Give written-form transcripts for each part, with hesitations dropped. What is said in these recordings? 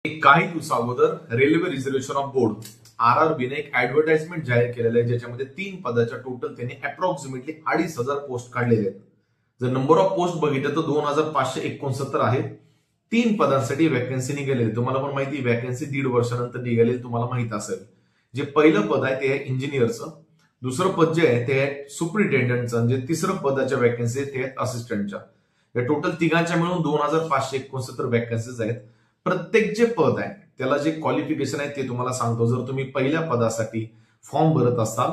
काही दिवसाअगोदर railway reservation of board आरआरबीने एक ऍडव्हर्टाइजमेंट जाहीर केलेलं आहे, ज्याच्यामध्ये 3 पदाच्या टोटल त्यांनी अप्रॉक्सिमेटली 2,500 पोस्ट काढलेले आहेत. जर नंबर ऑफ पोस्ट बघितलं तर 2,569 आहे. 3 पदांसाठी वॅकन्सी निघालेली. तुम्हाला पण माहिती वॅकन्सी 1.5 वर्षानंतर निघालेली, तुम्हाला माहित असेल. जे पहिलं पद आहे ते आहे इंजिनियरचं, दुसरं पद जे आहे ते आहे सुपरिटेंडंटचं, जे तिसरं पदाच्या वॅकन्सी आहे ते आहेत असिस्टंटच्या. या टोटल तिघांच्या मिळून 2,569 वॅकन्सीज आहेत. प्रत्येक जे पद आहे त्याला जे क्वालिफिकेशन आहे ते तुम्हाला सांगतो. जर तुम्ही पहिल्या पदासाठी फॉर्म भरत असाल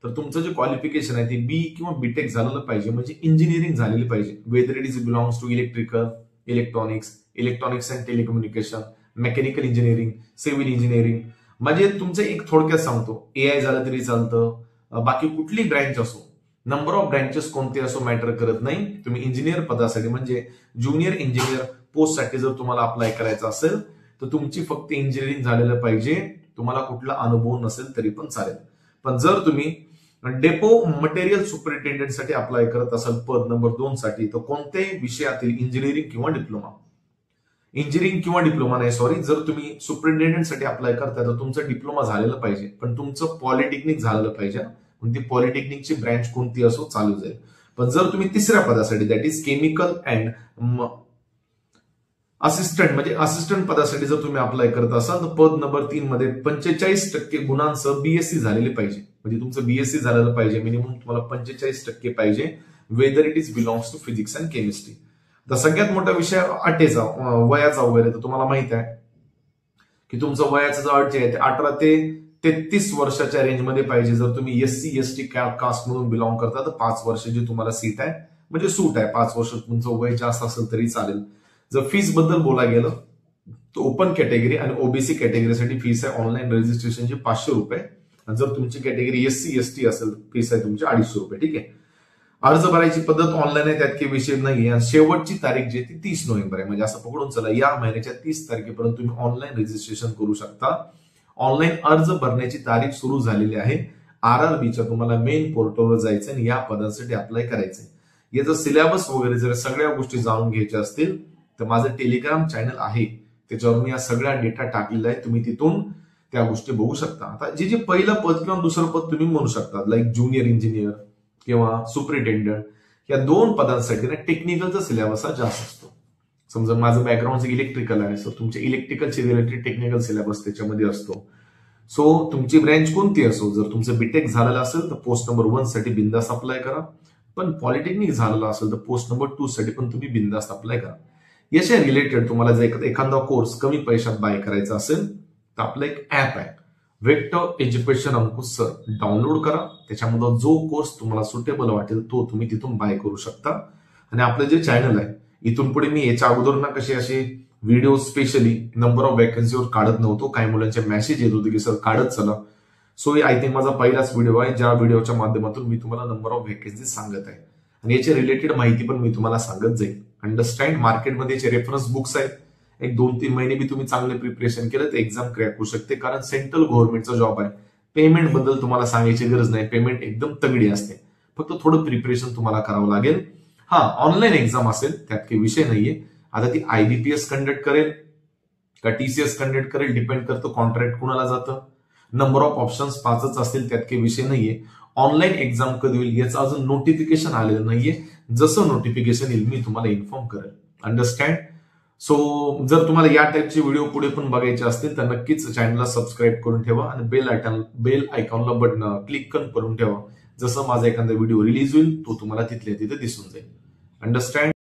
तर तुमचं जे क्वालिफिकेशन आहे ते बी किंवा बीटेक झालेलं पाहिजे, म्हणजे इंजिनिअरिंग झालेली पाहिजे. Whether it is belongs to electrical, electronics and telecommunication, mechanical engineering, civil engineering. म्हणजे तुमचं एक थोडक्यात सांगतो, एआय झालं तरी चालतं, बाकी कुठली ब्रँच असो, नंबर ऑफ ब्रँचेस कोणते असो मॅटर करत नाही. तुम्ही इंजिनियर पदासाठी म्हणजे ज्युनियर इंजिनियर पोस्ट साठी जर तुम्हाला अप्लाय करायचं असेल तर तुमची फक्त इंजिनिअरिंग झालेलं पाहिजे. तुम्हाला कुठला अनुभव नसेल तरी पण चालेल. पण जर तुम्ही डेपो मटेरियल सुपरिटेंडंट साठी अप्लाय करत असाल पद नंबर 2 साठी, तर कोणत्याही विषयातील इंजिनिअरिंग किंवा डिप्लोमा नाही, सॉरी. जर तुम्ही सुपरिटेंडंट साठी अप्लाय करताय तर तुमचं डिप्लोमा झालेलं पाहिजे, पण तुमचं पॉलिटेक्निक झालेलं पाहिजे. ती पॉलिटेक्निकची ब्रँच कोणती असो चालू जाईल. पण जर तुम्ही तिसऱ्या पदासाठी that is chemical and assistant म्हणजे असिस्टंट पदासाठी जर तुम्ही अप्लाय करत असाल तर पद नंबर 3 मध्ये 45% गुणांसह बीएससी झालेले पाहिजे. म्हणजे तुमचं बीएससी झालेलं पाहिजे, मिनिमम तुम्हाला 45% पाहिजे. Whether it is belongs to physics and chemistry. तर सगळ्यात मोठा विषय अटेचा वयाचा वगैरे. तर तुम्हाला माहित आहे की तुमचं वयाचं जो अट जे आहे ते 18 ते 33 वर्षाच्या रेंजमध्ये पाहिजे. जर तुम्ही एससी एसटी कास्ट मधून बिलॉंग करता तर 5 वर्षाची तुम्हाला सीट आहे, म्हणजे सूट आहे. 5 वर्ष तुमचं वय जास्त असेल तरी चालेल. जर फीस बद्दल बोलायला गेलं तर ओपन कॅटेगरी आणि ओबीसी कॅटेगरीसाठी फीस आहे ऑनलाईन रजिस्ट्रेशनची 500 रुपये. जर तुमची कॅटेगरी एससी एसटी असेल फीस आहे तुमची 250 रुपये. ठीक आहे. अर्ज भरायची पद्धत ऑनलाईन आहे, त्यात काही विषय नाहीये. आणि शेवटची तारीख जी आहे ती 30 नोव्हेंबर आहे. म्हणजे असं पकडून चला या महिन्याच्या 30 तारखेपर्यंत तुम्ही ऑनलाईन रजिस्ट्रेशन करू शकता. ऑनलाईन अर्ज भरण्याची तारीख सुरू झालेली आहे. आरआरबीच्या तुम्हाला मेन पोर्टलवर जायचं आणि या पदांसाठी अप्लाय करायचंय. याचं सिलेबस वगैरे जर सगळ्या गोष्टी जाणून घ्यायच्या असतील तर माझं टेलिग्राम चॅनल आहे, त्याच्यावर मी या सगळ्या डेटा टाकलेला आहे. तुम्ही तिथून त्या गोष्टी बघू शकता. आता जे पहिलं पद किंवा दुसरं पद तुम्ही म्हणू शकता, लाईक ज्युनियर इंजिनियर किंवा सुपरिटेंडंट, या 2 पदांसाठी ना टेक्निकलचा सिलेबस हा जास्त असतो. समजा माझं बॅकग्राऊंड इलेक्ट्रिकल आहे, सो तुमच्या इलेक्ट्रिकलचे रिलेटेड टेक्निकल सिलेबस त्याच्यामध्ये असतो. सो तुमची ब्रँच कोणती असो, जर तुमचं बीटेक झालेलं असेल तर पोस्ट नंबर 1 साठी बिंदास अप्लाय करा. पण पॉलिटेक्निक झालेलं असेल तर पोस्ट नंबर 2 साठी पण तुम्ही बिंदास अप्लाय करा. याच्या रिलेटेड तुम्हाला जर एखादा कोर्स कमी पैशात बाय करायचा असेल तर आपलं एक ऍप आहे वेक्टर एज्युकेशन अंकुश सर, डाउनलोड करा. त्याच्यामध्ये जो कोर्स तुम्हाला सुटेबल वाटेल तो तुम्ही तिथून बाय करू शकता. आणि आपलं जे चॅनल आहे इथून पुढे मी याच्या अगोदर ना कसे असे व्हिडिओ स्पेशली नंबर ऑफ वॅकन्सीवर काढत नव्हतो. काही मुलांचे मेसेज येत होते की सर काढत चला. सो आय थिंक माझा पहिलाच व्हिडिओ आहे ज्या व्हिडिओच्या माध्यमातून मी तुम्हाला नंबर ऑफ वॅकन्सी सांगत आहे आणि याची रिलेटेड माहिती पण मी तुम्हाला सांगत जाईल. अंडरस्टँड. मार्केटमध्ये रेफरन्स बुक्स आहेत. एक 2-3 महिने बी तुम्ही चांगले प्रिपरेशन केलं तर एक्झाम क्रॅक होऊ शकते. कारण सेंट्रल गव्हर्नमेंटचा जॉब आहे. पेमेंट बद्दल तुम्हाला सांगायची गरज नाही, पेमेंट एकदम तगडी असते. फक्त थोडं प्रिपरेशन तुम्हाला करावं लागेल. हा, ऑनलाईन एक्झाम असेल त्यात काही विषय नाहीये. आता ती आयबीपीएस कंडक्ट करेल का टीसीएस कंडक्ट करेल डिपेंड करतं कॉन्ट्रॅक्ट कुणाला जातं. नंबर ऑफ ऑप्शन्स 5च असतील, त्यात काही विषय नाहीये. ऑनलाईन एक्झाम कधी होईल याचं अजून नोटिफिकेशन आलेलं नाहीये. जसं नोटिफिकेशन येईल मी तुम्हाला इन्फॉर्म करेल. अंडरस्टँड. सो जर तुम्हाला या टाईपचे व्हिडिओ पुढे पण बघायचे असतील तर नक्कीच चॅनलला सबस्क्राईब करून ठेवा आणि बेल आयकॉनला बटन क्लिक करून ठेवा. जसं माझा एखादा व्हिडिओ रिलीज होईल तो तुम्हाला तिथल्या तिथे दिसून जाईल. अंडरस्टँड.